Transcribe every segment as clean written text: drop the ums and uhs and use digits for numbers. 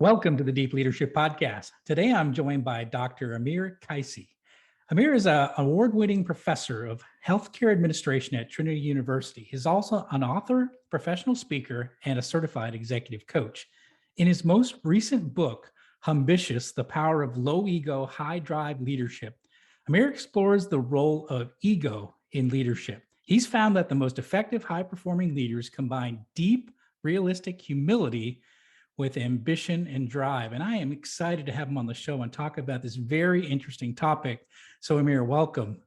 Welcome to the Deep Leadership Podcast. Today, I'm joined by Dr. Amer Kaissi. Amer is an award-winning professor of healthcare administration at Trinity University. He's also an author, professional speaker, and a certified executive coach. In his most recent book, Humbitious, The Power of Low Ego, High Drive Leadership, Amer explores the role of ego in leadership. He's found that the most effective high-performing leaders combine deep, realistic humility with ambition and drive. And I am excited to have him on the show and talk about this very interesting topic. So Amer, welcome.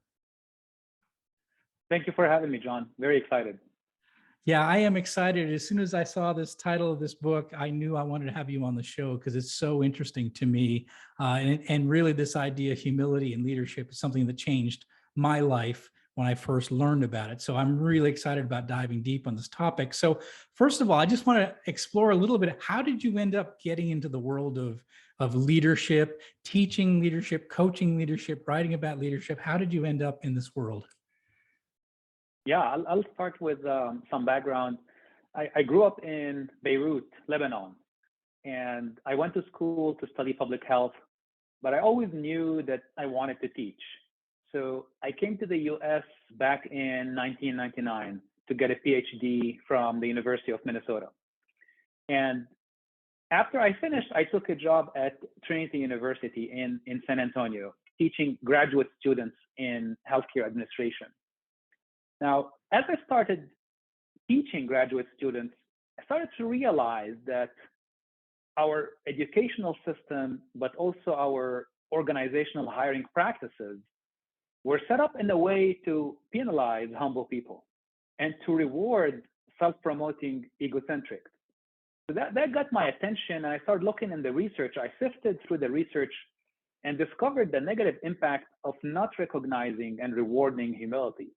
Thank you for having me, John. Very excited. Yeah, I am excited. As soon as I saw this title of this book, I knew I wanted to have you on the show because it's so interesting to me. And really this idea of humility and leadership is something that changed my life when I first learned about it. So I'm really excited about diving deep on this topic. So first of all, I just want to explore a little bit, how did you end up getting into the world of leadership, teaching leadership, coaching leadership, writing about leadership? How did you end up in this world? Yeah, I'll start with some background. I grew up in Beirut, Lebanon, and I went to school to study public health, but I always knew that I wanted to teach. So I came to the US back in 1999 to get a PhD from the University of Minnesota. And after I finished, I took a job at Trinity University in San Antonio, teaching graduate students in healthcare administration. Now, as I started teaching graduate students, I started to realize that our educational system, but also our organizational hiring practices, were set up in a way to penalize humble people and to reward self-promoting egocentrics. So that got my attention, and I started looking in the research. I sifted through the research and discovered the negative impact of not recognizing and rewarding humility,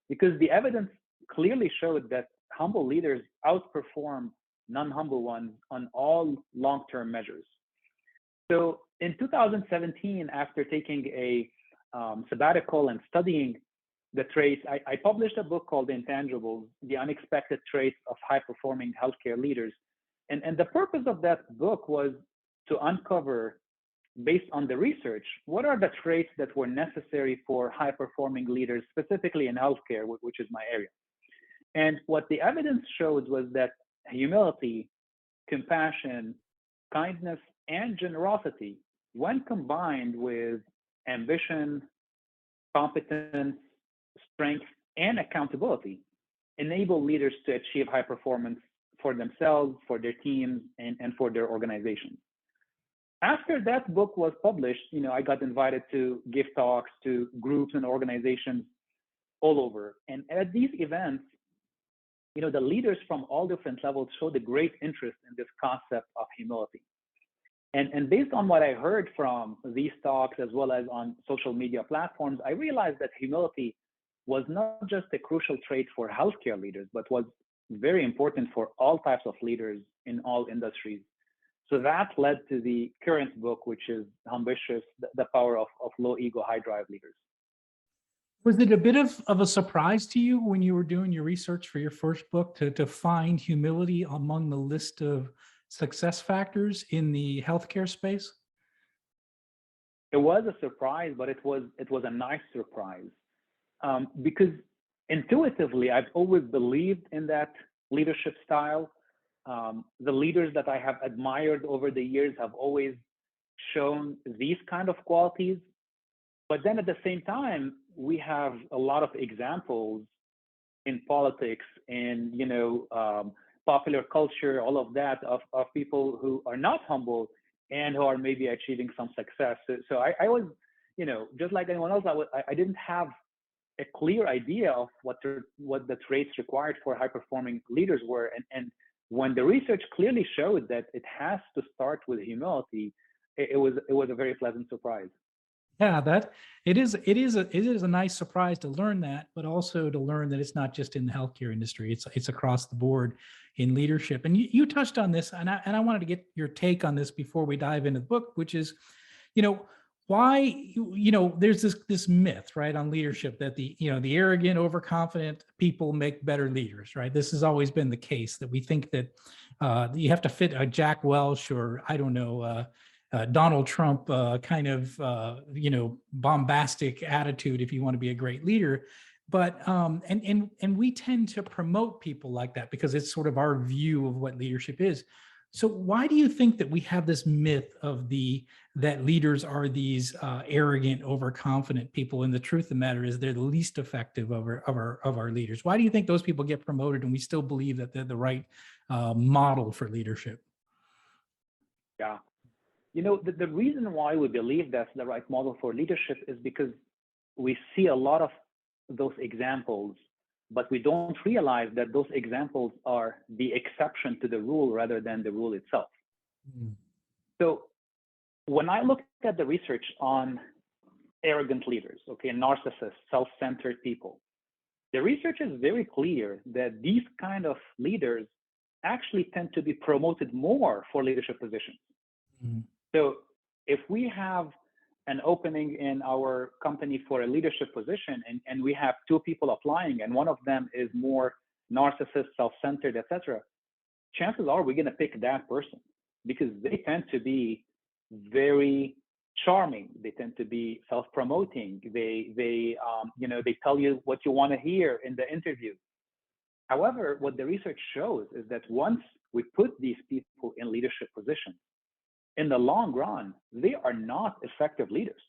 because the evidence clearly showed that humble leaders outperform non-humble ones on all long-term measures. So in 2017, after taking a sabbatical and studying the traits, I published a book called The Intangibles, The Unexpected Traits of High-Performing Healthcare Leaders. And the purpose of that book was to uncover, based on the research, what are the traits that were necessary for high-performing leaders, specifically in healthcare, which is my area. And what the evidence showed was that humility, compassion, kindness, and generosity, when combined with ambition, competence, strength, and accountability, enable leaders to achieve high performance for themselves, for their teams, and for their organizations. After that book was published, I got invited to give talks to groups and organizations all over. And at these events, the leaders from all different levels showed a great interest in this concept of humility. And based on what I heard from these talks, as well as on social media platforms, I realized that humility was not just a crucial trait for healthcare leaders, but was very important for all types of leaders in all industries. So that led to the current book, which is Humbitious, The Power of Low Ego, High Drive Leaders. Was it a bit of a surprise to you when you were doing your research for your first book to find humility among the list of success factors in the healthcare space? It was a surprise, but it was a nice surprise, because intuitively I've always believed in that leadership style. The leaders that I have admired over the years have always shown these kind of qualities. But then at the same time, we have a lot of examples in politics and popular culture, all of that, of people who are not humble and who are maybe achieving some success. So I was, just like anyone else, I didn't have a clear idea of what the traits required for high-performing leaders were. And when the research clearly showed that it has to start with humility, it was a very pleasant surprise. Yeah, it is a nice surprise to learn that, but also to learn that it's not just in the healthcare industry; it's across the board in leadership. And you touched on this, and I wanted to get your take on this before we dive into the book, which is, why there's this myth, right, on leadership that the arrogant, overconfident people make better leaders, right? This has always been the case, that we think that you have to fit a Jack Welch or I don't know, Donald Trump kind of bombastic attitude if you want to be a great leader. But and we tend to promote people like that because it's sort of our view of what leadership is. So why do you think that we have this myth of that leaders are these arrogant, overconfident people? And the truth of the matter is they're the least effective of our leaders. Why do you think those people get promoted and we still believe that they're the right model for leadership? Yeah. The reason why we believe that's the right model for leadership is because we see a lot of those examples, but we don't realize that those examples are the exception to the rule rather than the rule itself. Mm. So when I look at the research on arrogant leaders, narcissists, self-centered people, the research is very clear that these kind of leaders actually tend to be promoted more for leadership positions. Mm. So if we have an opening in our company for a leadership position and we have two people applying and one of them is more narcissist, self-centered, etc., chances are we're going to pick that person because they tend to be very charming. They tend to be self-promoting. They tell you what you want to hear in the interview. However, what the research shows is that once we put these people in leadership positions, in the long run, they are not effective leaders.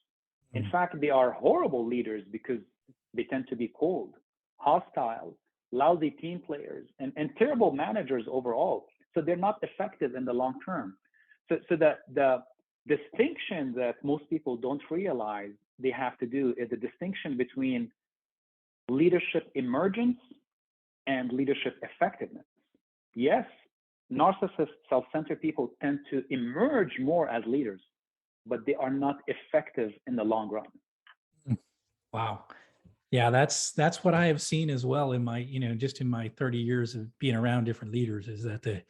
In fact, they are horrible leaders because they tend to be cold, hostile, lousy team players, and terrible managers overall. So they're not effective in the long term. So the distinction that most people don't realize they have to do is the distinction between leadership emergence and leadership effectiveness. Yes, narcissist, self-centered people tend to emerge more as leaders, but they are not effective in the long run. Wow. Yeah, that's what I have seen as well in my, just in my 30 years of being around different leaders is that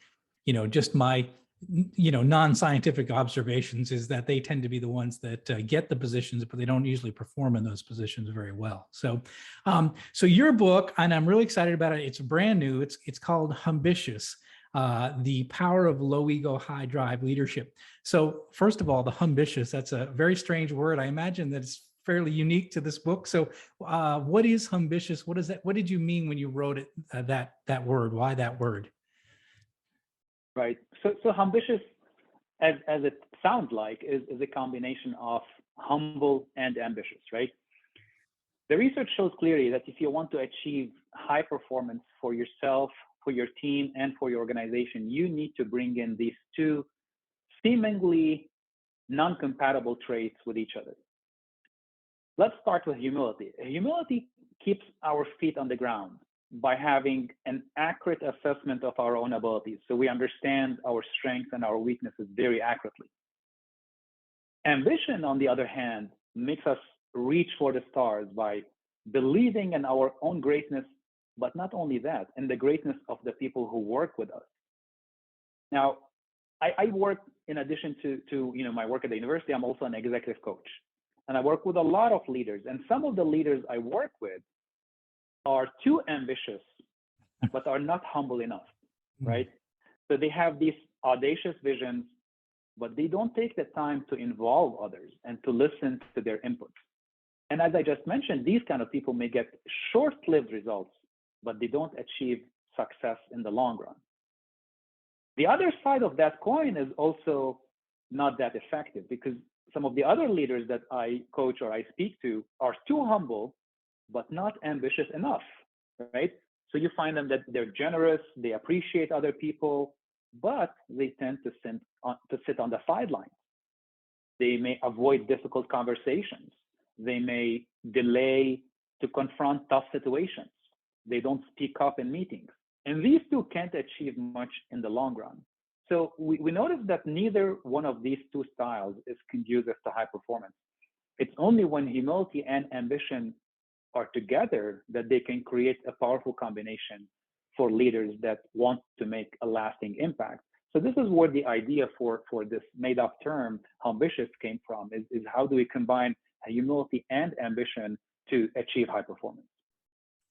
just my, non-scientific observations is that they tend to be the ones that get the positions, but they don't usually perform in those positions very well. So, so your book, and I'm really excited about it. It's brand new. It's called Humbitious. The Power of Low Ego, High Drive Leadership. So first of all, the Humbitious, that's a very strange word. I imagine that it's fairly unique to this book. So what is Humbitious? What is that? What did you mean when you wrote it, that word? Why that word? Right. So Humbitious, as it sounds like, is a combination of humble and ambitious, right? The research shows clearly that if you want to achieve high performance for yourself, for your team, and for your organization, you need to bring in these two seemingly non-compatible traits with each other. Let's start with humility. Humility keeps our feet on the ground by having an accurate assessment of our own abilities. So we understand our strengths and our weaknesses very accurately. Ambition, on the other hand, makes us reach for the stars by believing in our own greatness, but not only that, in the greatness of the people who work with us. Now, I work, in addition to my work at the university, I'm also an executive coach. And I work with a lot of leaders. And some of the leaders I work with are too ambitious, but are not humble enough, right? So they have these audacious visions, but they don't take the time to involve others and to listen to their inputs. And as I just mentioned, these kind of people may get short-lived results, but they don't achieve success in the long run. The other side of that coin is also not that effective because some of the other leaders that I coach or I speak to are too humble, but not ambitious enough, right? So you find them that they're generous, they appreciate other people, but they tend to sit on the sidelines. They may avoid difficult conversations. They may delay to confront tough situations. They don't speak up in meetings. And these two can't achieve much in the long run. So we notice that neither one of these two styles is conducive to high performance. It's only when humility and ambition are together that they can create a powerful combination for leaders that want to make a lasting impact. So this is where the idea for this made-up term, Humbitious, came from, is how do we combine humility and ambition to achieve high performance?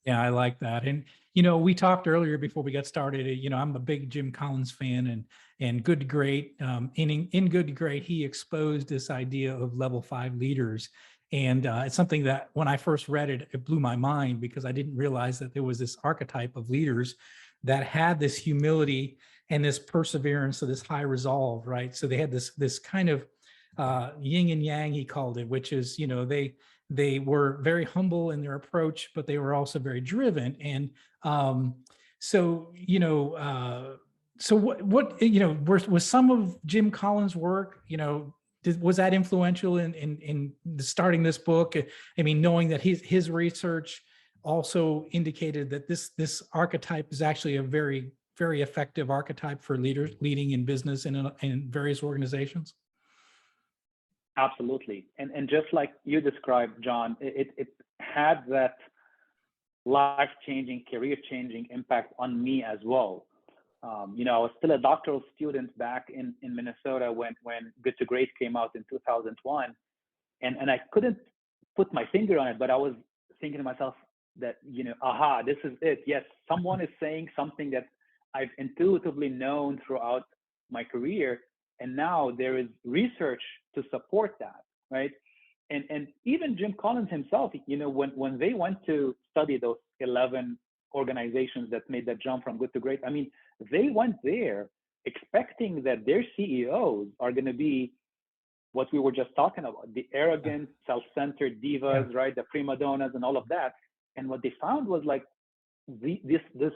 Yeah, I like that. And, we talked earlier before we got started, I'm a big Jim Collins fan, and Good to Great, in Good to Great, he exposed this idea of level 5 leaders. And it's something that when I first read it, it blew my mind, because I didn't realize that there was this archetype of leaders that had this humility and this perseverance, so this high resolve, right? So they had this kind of yin and yang, he called it, which is, they were very humble in their approach, but they were also very driven. And so, so was some of Jim Collins' work, was that influential in starting this book? I mean, knowing that his research also indicated that this archetype is actually a very, very effective archetype for leaders leading in business and in various organizations. Absolutely. And just like you described, John, it had that life-changing, career-changing impact on me as well. I was still a doctoral student back in Minnesota when Good to Great came out in 2001. And I couldn't put my finger on it, but I was thinking to myself that, aha, this is it. Yes, someone is saying something that I've intuitively known throughout my career. And now there is research to support that, right? And even Jim Collins himself, when they went to study those 11 organizations that made that jump from Good to Great, I mean, they went there expecting that their CEOs are going to be what we were just talking about, the arrogant, self-centered divas, right? The prima donnas and all of that. And what they found was like this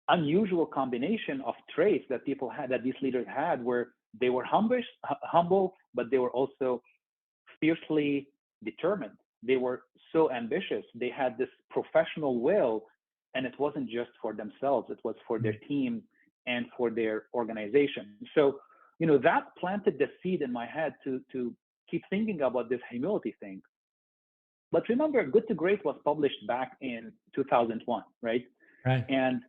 unusual combination of traits that people had, that these leaders had, where they were humble, but they were also fiercely determined. They were so ambitious. They had this professional will, and it wasn't just for themselves. It was for their team and for their organization. So, that planted the seed in my head to keep thinking about this humility thing. But remember, Good to Great was published back in 2001, right? Right. And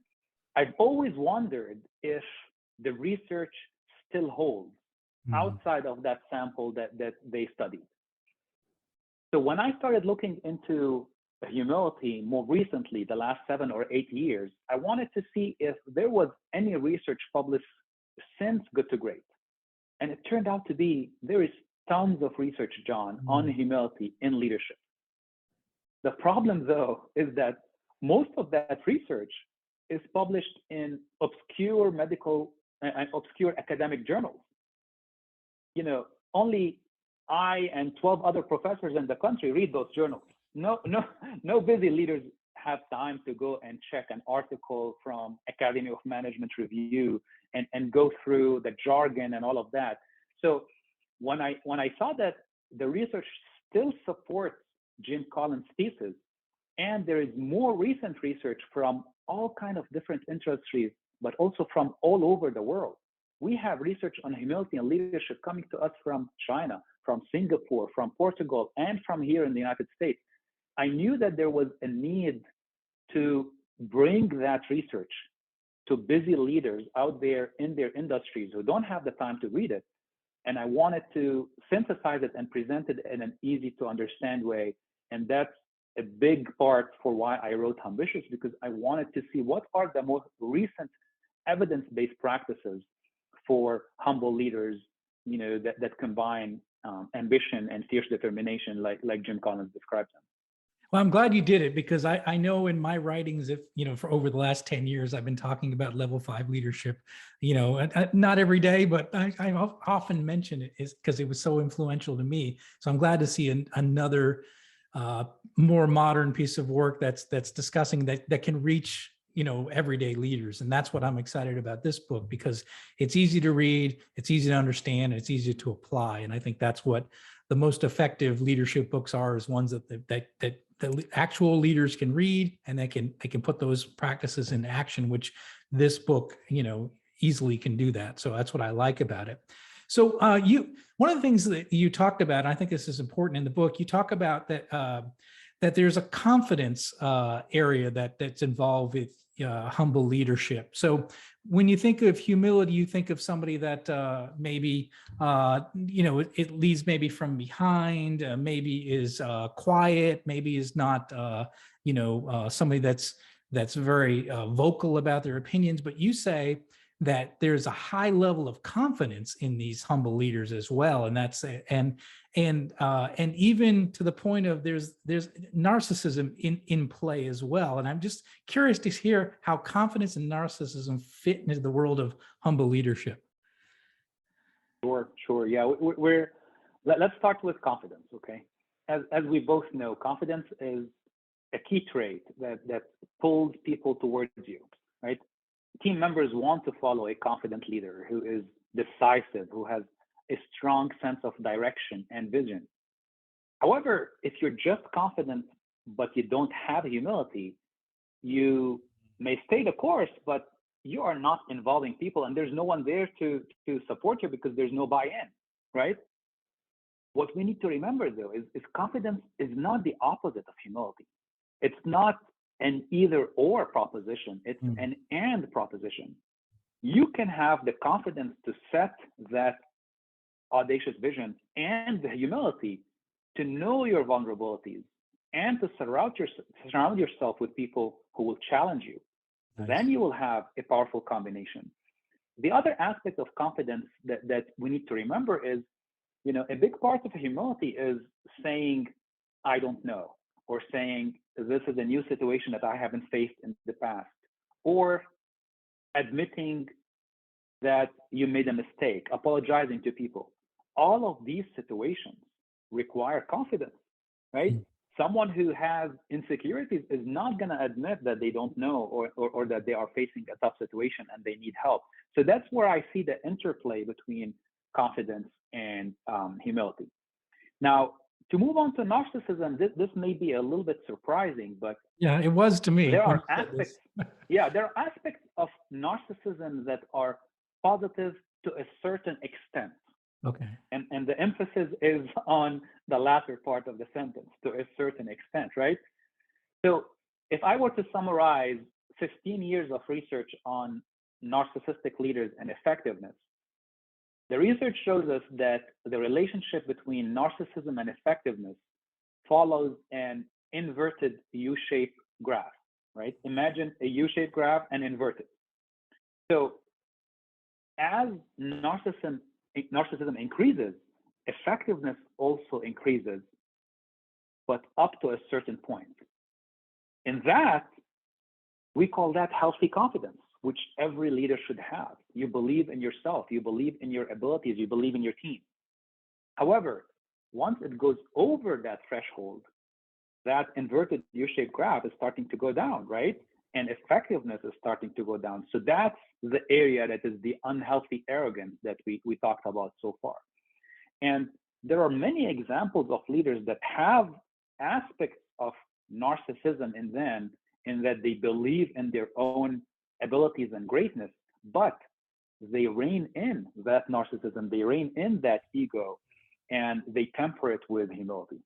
I've always wondered if the research still holds outside of that sample that they studied. So when I started looking into humility more recently, the last 7 or 8 years, I wanted to see if there was any research published since Good to Great. And it turned out to be, there is tons of research, John, on humility in leadership. The problem, though, is that most of that research is published in obscure medical and obscure academic journals. Only I and 12 other professors in the country read those journals. No busy leaders have time to go and check an article from Academy of Management Review and go through the jargon and all of that. So when I saw that the research still supports Jim Collins' thesis, and there is more recent research from all kinds of different industries, but also from all over the world. We have research on humility and leadership coming to us from China, from Singapore, from Portugal, and from here in the United States. I knew that there was a need to bring that research to busy leaders out there in their industries who don't have the time to read it. And I wanted to synthesize it and present it in an easy to understand way. And that's a big part for why I wrote Humbitious, because I wanted to see what are the most recent evidence-based practices for humble leaders, that combine ambition and fierce determination, like Jim Collins describes them. Well, I'm glad you did it, because I know in my writings, for over the last 10 years, I've been talking about level 5 leadership, not every day, but I often mention it is because it was so influential to me. So I'm glad to see another more modern piece of work that's discussing that can reach, everyday leaders. And that's what I'm excited about this book, because it's easy to read, it's easy to understand, and it's easy to apply. And I think that's what the most effective leadership books are, is ones that the actual leaders can read, and they can put those practices in action, which this book, easily can do that. So that's what I like about it. So one of the things that you talked about, and I think this is important in the book, you talk about that there's a confidence area that's involved with humble leadership. So when you think of humility, you think of somebody that maybe, it leads maybe from behind, maybe is quiet, maybe is not, somebody that's very vocal about their opinions. But you say that there's a high level of confidence in these humble leaders as well, and that's and even to the point of there's narcissism in play as well. And I'm just curious to hear how confidence and narcissism fit into the world of humble leadership. Sure. Yeah, let's start with confidence, okay? As we both know, confidence is a key trait that pulls people towards you, right? Team members want to follow a confident leader who is decisive, who has a strong sense of direction and vision. However, if you're just confident, but you don't have humility, you may stay the course, but you are not involving people and there's no one there to support you because there's no buy-in, right? What we need to remember though is confidence is not the opposite of humility. It's not an either or proposition, it's an and proposition. You can have the confidence to set that audacious vision and the humility to know your vulnerabilities and to surround yourself with people who will challenge you. Nice. Then you will have a powerful combination. The other aspect of confidence that we need to remember is, a big part of humility is saying, I don't know, or saying, this is a new situation that I haven't faced in the past, or admitting that you made a mistake, apologizing to people. All of these situations require confidence, right? Someone who has insecurities is not going to admit that they don't know or that they are facing a tough situation and they need help. So that's where I see the interplay between confidence and humility. Now, to move on to narcissism, this may be a little bit surprising, but yeah, it was to me. There are aspects. There are aspects of narcissism that are positive to a certain extent. Okay. And the emphasis is on the latter part of the sentence, to a certain extent, right? So if I were to summarize 15 years of research on narcissistic leaders and effectiveness, the research shows us that the relationship between narcissism and effectiveness follows an inverted U-shaped graph, right? Imagine a U-shaped graph and invert it. So as narcissism increases, effectiveness also increases, but up to a certain point. In that, we call that healthy confidence, which every leader should have. You believe in yourself, you believe in your abilities, you believe in your team. However, once it goes over that threshold, that inverted U-shaped graph is starting to go down, right? And effectiveness is starting to go down. So that's the area that is the unhealthy arrogance that we talked about so far. And there are many examples of leaders that have aspects of narcissism in them, in that they believe in their own abilities and greatness, but they rein in that narcissism, they rein in that ego, and they temper it with humility.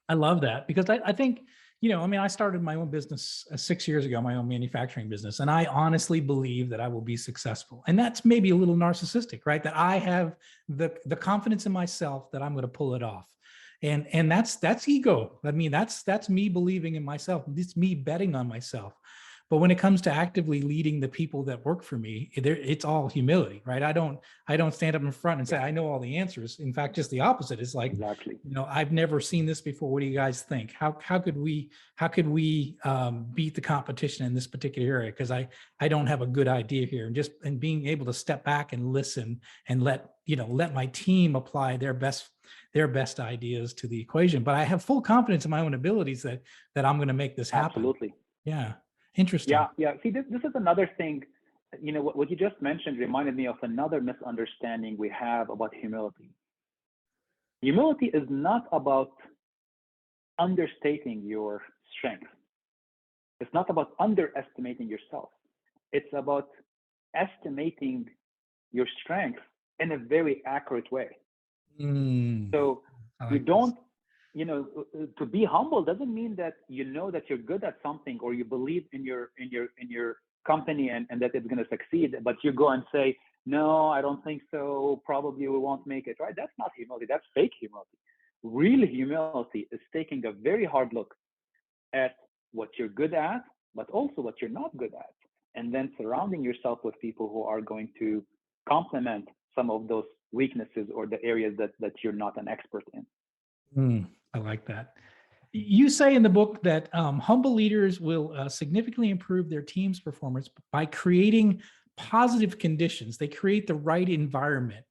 I love that, because I think, I started my own business 6 years ago, my own manufacturing business, and I honestly believe that I will be successful. And that's maybe a little narcissistic, right? That I have the confidence in myself that I'm going to pull it off. And that's ego. I mean, that's me believing in myself. It's me betting on myself. But when it comes to actively leading the people that work for me, it's all humility, right? I don't stand up in front and say, I know all the answers. In fact, just the opposite. It's like, exactly. I've never seen this before. What do you guys think? How could we beat the competition in this particular area? Because I don't have a good idea here. And being able to step back and listen and let my team apply their best ideas to the equation. But I have full confidence in my own abilities that I'm going to make this happen. Absolutely. Yeah. Interesting. Yeah. See, this is another thing. What you just mentioned reminded me of another misunderstanding we have about humility. Humility is not about understating your strength. It's not about underestimating yourself. It's about estimating your strength in a very accurate way. So you don't, to be humble doesn't mean that that you're good at something or you believe in your company and that it's going to succeed, but you go and say, no, I don't think so, probably we won't make it, right? That's not humility, that's fake humility. Real humility is taking a very hard look at what you're good at, but also what you're not good at, and then surrounding yourself with people who are going to complement some of those weaknesses or the areas that you're not an expert in. I like that. You say in the book that humble leaders will significantly improve their team's performance by creating positive conditions. They create the right environment.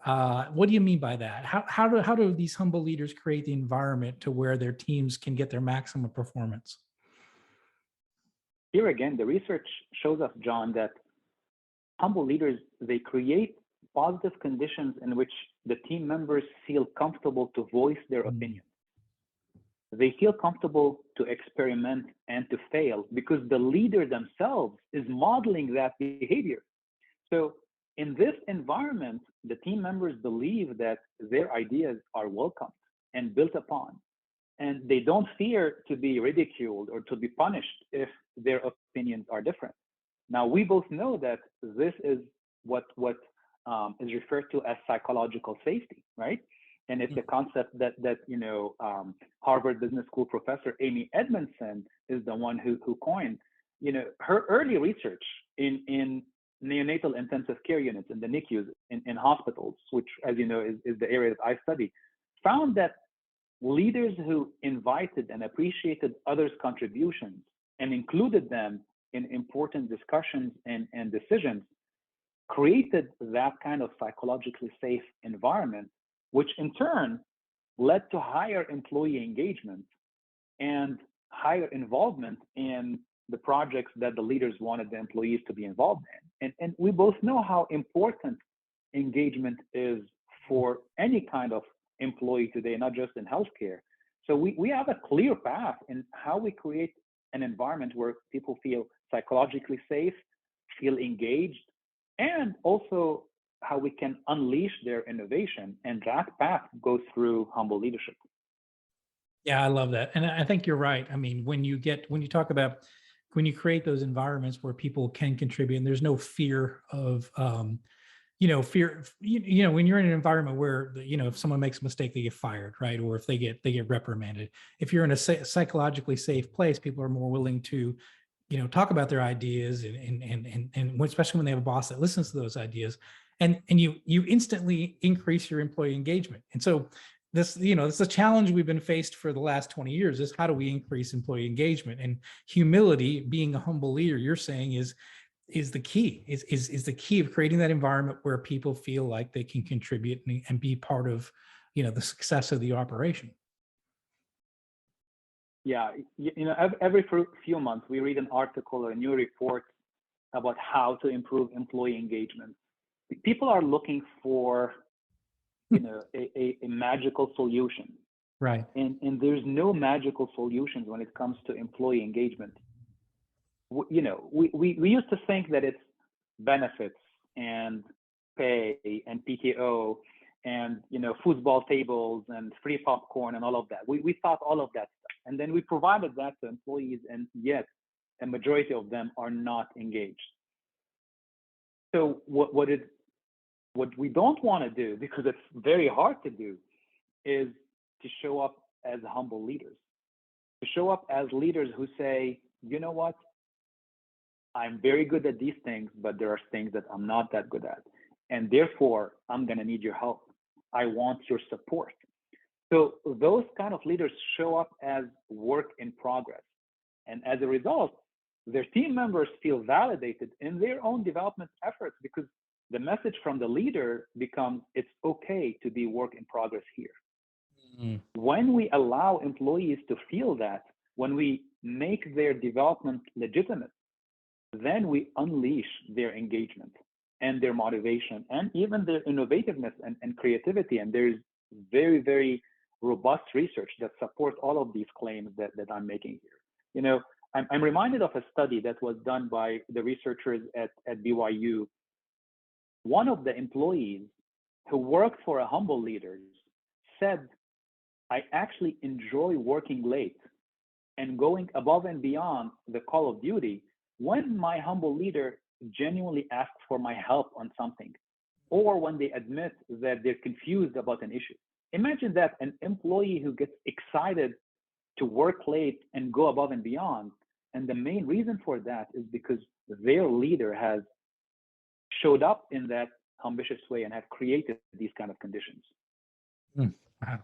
What do you mean by that? How do these humble leaders create the environment to where their teams can get their maximum performance? Here again, the research shows us, John, that humble leaders, they create positive conditions in which the team members feel comfortable to voice their opinion. They feel comfortable to experiment and to fail because the leader themselves is modeling that behavior. So in this environment, the team members believe that their ideas are welcomed and built upon, and they don't fear to be ridiculed or to be punished if their opinions are different. Now, we both know that this is what is referred to as psychological safety, right? And it's a concept that Harvard Business School professor Amy Edmondson is the one who coined. Her early research in neonatal intensive care units in the NICUs in hospitals, which, as you know, is the area that I study, found that leaders who invited and appreciated others' contributions and included them in important discussions and decisions created that kind of psychologically safe environment, which in turn led to higher employee engagement and higher involvement in the projects that the leaders wanted the employees to be involved in. And we both know how important engagement is for any kind of employee today, not just in healthcare. So we have a clear path in how we create an environment where people feel psychologically safe, feel engaged, and also how we can unleash their innovation. And that path goes through humble leadership. Yeah, I love that. And I think you're right. I mean, when you create those environments where people can contribute and there's no fear of, when you're in an environment where, if someone makes a mistake, they get fired, right? Or if they get reprimanded. If you're in a psychologically safe place, people are more willing to, talk about their ideas and especially when they have a boss that listens to those ideas, and you instantly increase your employee engagement. And so this is a challenge we've been faced for the last 20 years is how do we increase employee engagement? And humility, being a humble leader, you're saying is the key, is the key of creating that environment where people feel like they can contribute and be part of, the success of the operation. Yeah, every few months we read an article or a new report about how to improve employee engagement. People are looking for, a magical solution. Right. And there's no magical solutions when it comes to employee engagement. We used to think that it's benefits and pay and PTO and foosball tables and free popcorn and all of that. We thought all of that stuff, and then we provided that to employees, and yet a majority of them are not engaged. So what we don't want to do, because it's very hard to do, is to show up as humble leaders, to show up as leaders who say, you know what, I'm very good at these things, but there are things that I'm not that good at. And therefore, I'm going to need your help. I want your support. So those kind of leaders show up as work in progress. And as a result, their team members feel validated in their own development efforts because the message from the leader becomes, it's okay to be work in progress here. Mm-hmm. When we allow employees to feel that, when we make their development legitimate, then we unleash their engagement and their motivation and even their innovativeness and creativity. And there's very, very robust research that supports all of these claims that I'm making here. I'm reminded of a study that was done by the researchers at BYU. One of the employees who worked for a humble leader said, I actually enjoy working late and going above and beyond the call of duty when my humble leader genuinely asks for my help on something, or when they admit that they're confused about an issue. Imagine that an employee who gets excited to work late and go above and beyond. And the main reason for that is because their leader has showed up in that ambitious way and have created these kind of conditions.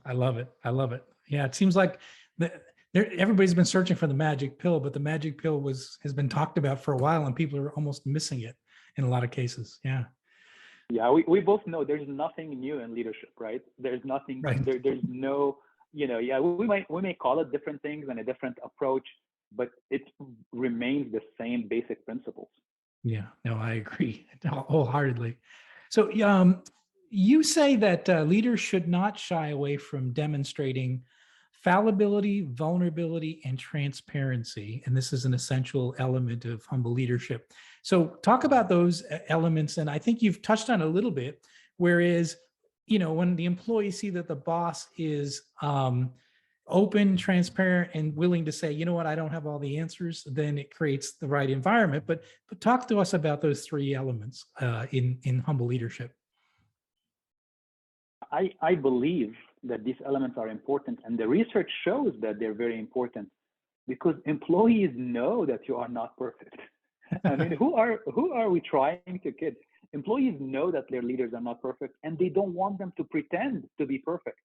I love it. I love it. Yeah, it seems like everybody's been searching for the magic pill, but the magic pill has been talked about for a while, and people are almost missing it in a lot of cases. Yeah. Yeah, we both know there's nothing new in leadership, right? There's nothing. Right. There's no. Yeah, we may call it different things and a different approach, but it remains the same basic principles. Yeah. No, I agree wholeheartedly. So, you say that leaders should not shy away from demonstrating fallibility, vulnerability, and transparency. And this is an essential element of humble leadership. So talk about those elements. And I think you've touched on a little bit, whereas, when the employees see that the boss is open, transparent, and willing to say, you know what, I don't have all the answers, then it creates the right environment. But talk to us about those three elements in humble leadership. I believe that these elements are important, and the research shows that they're very important because employees know that you are not perfect. I mean, who are we trying to kid? Employees know that their leaders are not perfect, and they don't want them to pretend to be perfect.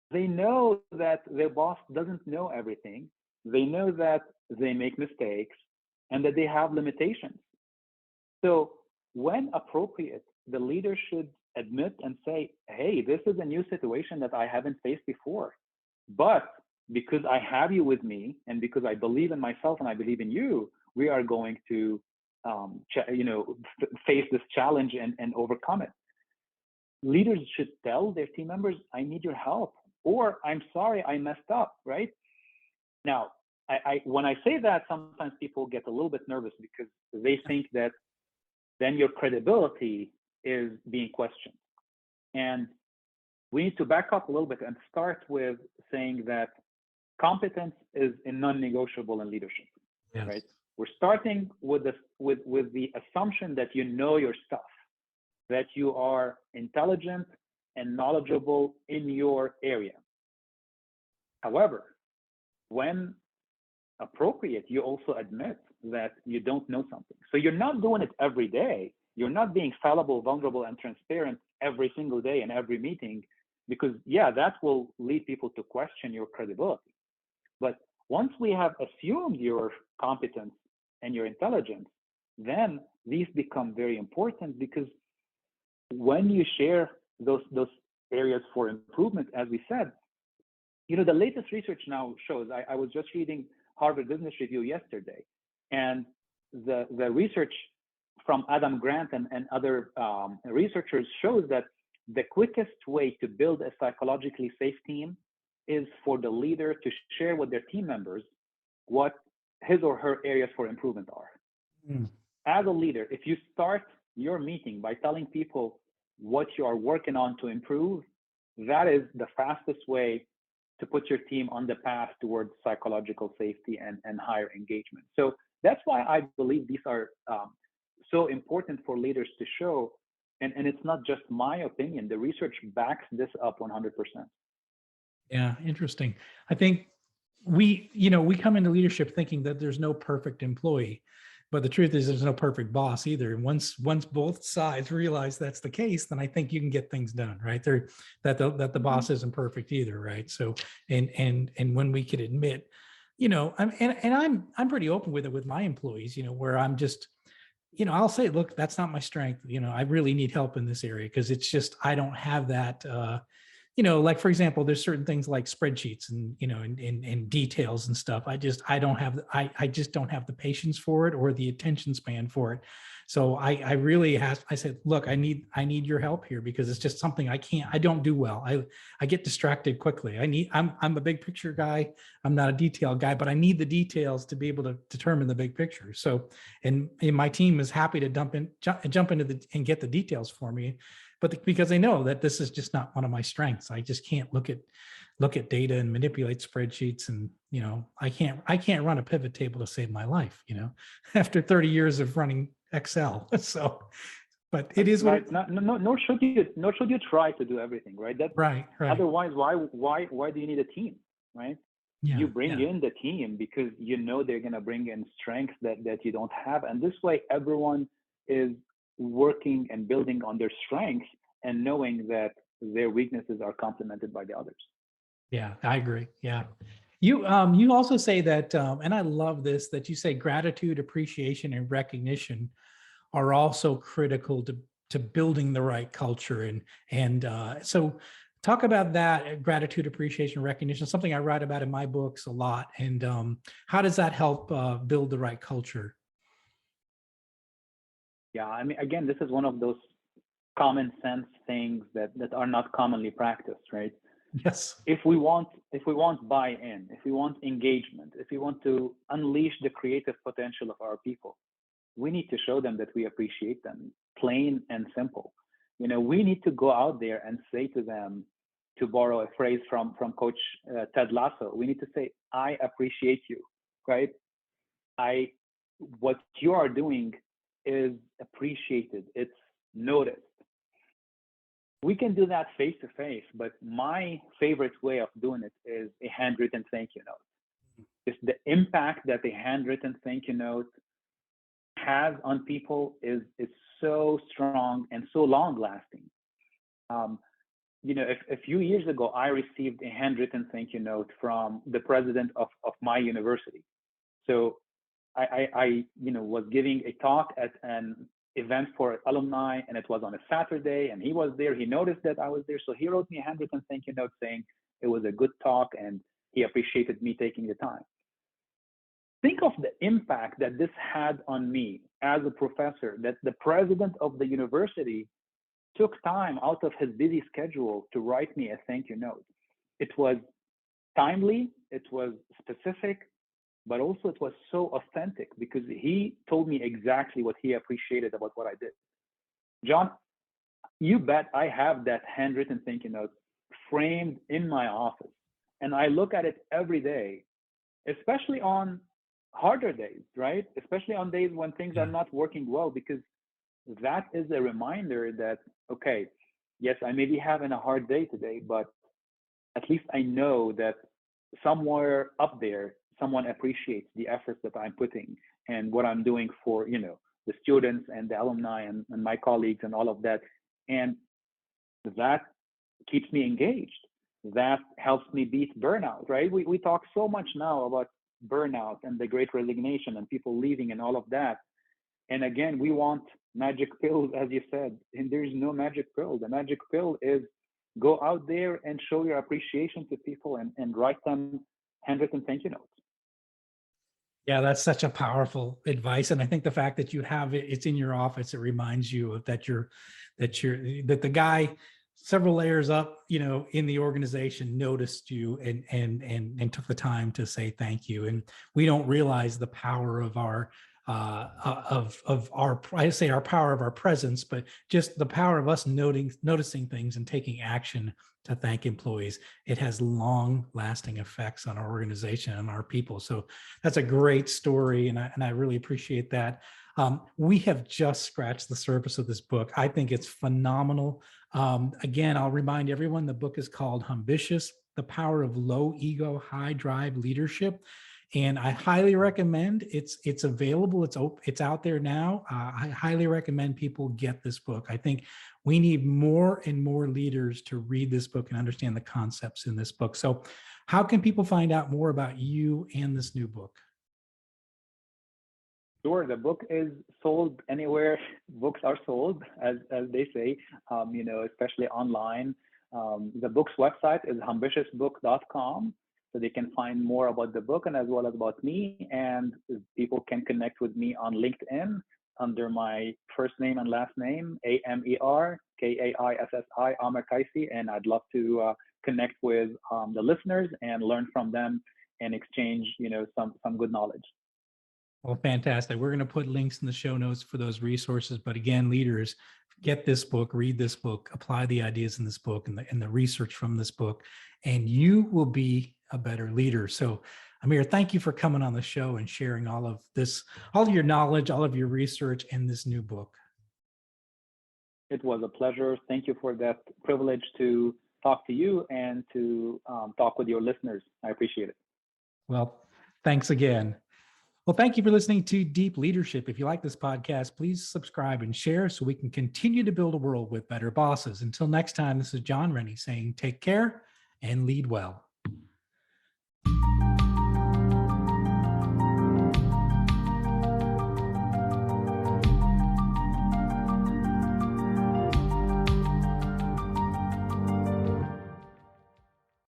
They know that their boss doesn't know everything. They know that they make mistakes and that they have limitations. So when appropriate, the leader should admit and say, hey, this is a new situation that I haven't faced before. But because I have you with me and because I believe in myself and I believe in you, we are going to face this challenge and overcome it. Leaders should tell their team members, I need your help, or I'm sorry, I messed up, right? Now, when I say that, sometimes people get a little bit nervous because they think that then your credibility is being questioned. And we need to back up a little bit and start with saying that competence is a non-negotiable in leadership, Yes. right? We're starting with the assumption that you know your stuff, that you are intelligent and knowledgeable in your area. However, when appropriate, you also admit that you don't know something. So you're not doing it every day. You're not being fallible, vulnerable, and transparent every single day in every meeting, because that will lead people to question your credibility. But once we have assumed your competence and your intelligence, then these become very important, because when you share those areas for improvement, as we said, the latest research now shows, I was just reading Harvard Business Review yesterday, and the research from Adam Grant and other researchers shows that the quickest way to build a psychologically safe team is for the leader to share with their team members what his or her areas for improvement are. As a leader, if you start your meeting by telling people what you are working on to improve, that is the fastest way to put your team on the path towards psychological safety and higher engagement. So that's why I believe these are so important for leaders to show. And it's not just my opinion. The research backs this up 100%. Yeah, interesting. I think we come into leadership thinking that there's no perfect employee, but the truth is there's no perfect boss either. And once both sides realize that's the case, then I think you can get things done, right? That the boss isn't perfect either, right? So and when we could admit, I'm pretty open with it with my employees, where I'm just, I'll say, look, that's not my strength. I really need help in this area because it's just I don't have that. Like, for example, there's certain things like spreadsheets and, and details and stuff. I just don't have the patience for it or the attention span for it. So I said, look, I need your help here because it's just something I don't do well. I get distracted quickly. I'm a big picture guy. I'm not a detail guy, but I need the details to be able to determine the big picture. So, and my team is happy to jump into and get the details for me. but because they know that this is just not one of my strengths. I just can't look at data and manipulate spreadsheets, and I can't run a pivot table to save my life, after 30 years of running Excel. So, but it is right. Nor should you try to do everything, right? Right. Otherwise, why do you need a team, right? Yeah, you bring in the team because they're going to bring in strengths that you don't have, and this way everyone is working and building on their strengths and knowing that their weaknesses are complemented by the others. Yeah, I agree. Yeah. You also say that, and I love this, that you say gratitude, appreciation, and recognition are also critical to building the right culture. And so talk about that, gratitude, appreciation, recognition, something I write about in my books a lot. And how does that help build the right culture? Yeah, I mean, again, this is one of those common sense things that are not commonly practiced, right? Yes. If we want buy-in, if we want engagement, if we want to unleash the creative potential of our people, we need to show them that we appreciate them, plain and simple. We need to go out there and say to them, to borrow a phrase from Coach Ted Lasso, we need to say, I appreciate you, right? What you are doing is appreciated. It's noticed. We can do that face to face, but my favorite way of doing it is a handwritten thank you note. Just the impact that a handwritten thank you note has on people is so strong and so long lasting. A few years ago, I received a handwritten thank you note from the president of my university. So I was giving a talk at an event for alumni, and it was on a Saturday, and he was there. He noticed that I was there, so he wrote me a handwritten thank you note saying it was a good talk and he appreciated me taking the time. Think of the impact that this had on me as a professor, that the president of the university took time out of his busy schedule to write me a thank you note. It was timely, it was specific, but also it was so authentic because he told me exactly what he appreciated about what I did. John, you bet I have that handwritten thank you note framed in my office, and I look at it every day, especially on harder days, right? Especially on days when things are not working well, because that is a reminder that, okay, yes, I may be having a hard day today, but at least I know that somewhere up there, someone appreciates the efforts that I'm putting and what I'm doing for, the students and the alumni and my colleagues and all of that. And that keeps me engaged. That helps me beat burnout, right? We talk so much now about burnout and the great resignation and people leaving and all of that. And again, we want magic pills, as you said, and there's no magic pill. The magic pill is go out there and show your appreciation to people and write them handwritten thank you notes. Yeah, that's such a powerful advice. And I think the fact that you have it's in your office, it reminds you of that the guy several layers up, in the organization noticed you and took the time to say thank you. And we don't realize the power of our I say our power of our presence, but just the power of us noticing things and taking action to thank employees. It has long lasting effects on our organization and our people. So that's a great story. And I really appreciate that. We have just scratched the surface of this book. I think it's phenomenal. Again, I'll remind everyone, the book is called Humbitious: The Power of Low Ego, High Drive Leadership. And I highly recommend it's available. It's out there now. I highly recommend people get this book. I think we need more and more leaders to read this book and understand the concepts in this book. So how can people find out more about you and this new book? Sure, the book is sold anywhere books are sold, as they say, especially online. The book's website is humbitiousbook.com. So they can find more about the book and as well as about me. And people can connect with me on LinkedIn under my first name and last name, Amer Kaissi, Amer Kaissi. And I'd love to connect with the listeners and learn from them and exchange, some good knowledge. Well, fantastic. We're going to put links in the show notes for those resources. But again, leaders, get this book, read this book, apply the ideas in this book and the research from this book, and you will be a better leader. So, Amer, thank you for coming on the show and sharing all of this, all of your knowledge, all of your research, and this new book. It was a pleasure. Thank you for that privilege to talk to you and to talk with your listeners. I appreciate it. Well, thanks again. Well, thank you for listening to Deep Leadership. If you like this podcast, please subscribe and share so we can continue to build a world with better bosses. Until next time, this is John Rennie saying take care and lead well.